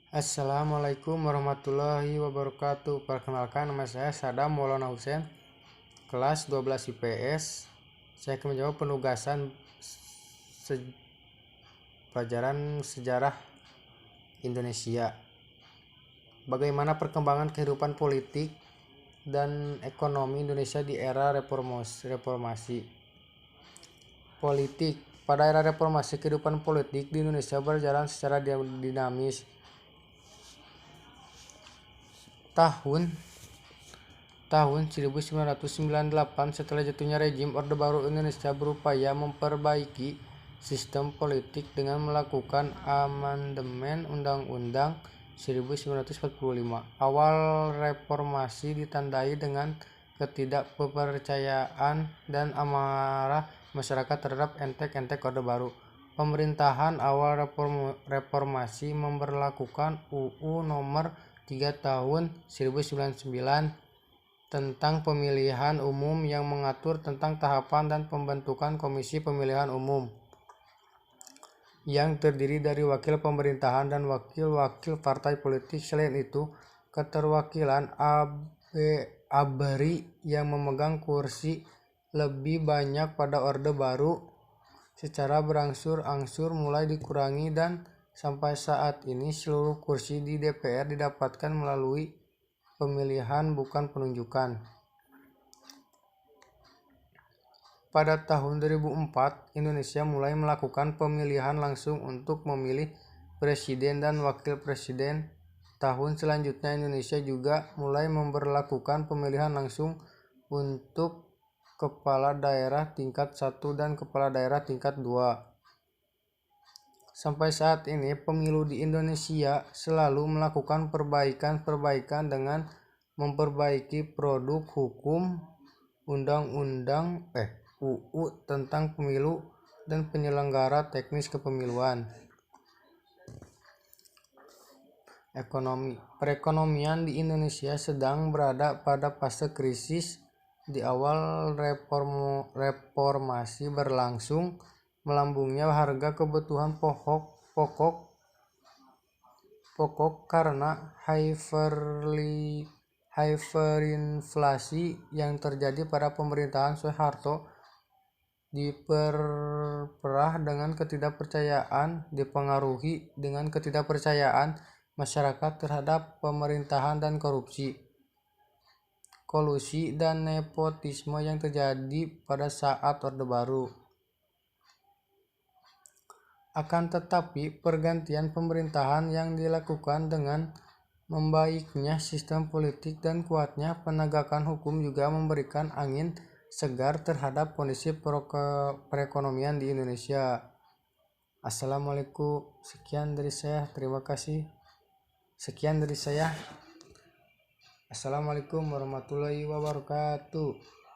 Assalamualaikum warahmatullahi wabarakatuh. Perkenalkan, nama saya Sadam Maulana Husein, kelas 12 IPS. Saya akan menjawab penugasan pelajaran sejarah Indonesia. Bagaimana perkembangan kehidupan politik dan ekonomi Indonesia di era reformasi. Politik. Pada era reformasi, kehidupan politik di Indonesia berjalan secara dinamis. Tahun 1998, setelah jatuhnya rezim Orde Baru, Indonesia berupaya memperbaiki sistem politik dengan melakukan amandemen Undang-Undang 1945. Awal reformasi ditandai dengan ketidakpercayaan dan amarah masyarakat terhadap entek-entek Orde Baru. Pemerintahan awal reformasi memberlakukan UU Nomor 3 Tahun 1999 tentang pemilihan umum yang mengatur tentang tahapan dan pembentukan Komisi Pemilihan Umum yang terdiri dari wakil pemerintahan dan wakil-wakil partai politik. Selain itu, keterwakilan ABRI yang memegang kursi lebih banyak pada Orde Baru secara berangsur-angsur mulai dikurangi, dan sampai saat ini seluruh kursi di DPR didapatkan melalui pemilihan bukan penunjukan. Pada tahun 2004, Indonesia mulai melakukan pemilihan langsung untuk memilih presiden dan wakil presiden. Tahun selanjutnya Indonesia juga mulai memberlakukan pemilihan langsung untuk kepala daerah tingkat 1 dan kepala daerah tingkat 2. Sampai saat ini, pemilu di Indonesia selalu melakukan perbaikan dengan memperbaiki produk hukum, undang-undang UU tentang pemilu, dan penyelenggara teknis kepemiluan. Ekonomi. Perekonomian di Indonesia sedang berada pada fase krisis. Di awal reformasi berlangsung, melambungnya harga kebutuhan pokok karena hyperinflasi yang terjadi pada pemerintahan Soeharto, dipengaruhi dengan ketidakpercayaan masyarakat terhadap pemerintahan dan kolusi dan nepotisme yang terjadi pada saat Orde Baru. Akan tetapi, pergantian pemerintahan yang dilakukan dengan membaiknya sistem politik dan kuatnya penegakan hukum juga memberikan angin segar terhadap kondisi perekonomian di Indonesia. Assalamualaikum. Sekian dari saya. Terima kasih. Assalamualaikum warahmatullahi wabarakatuh.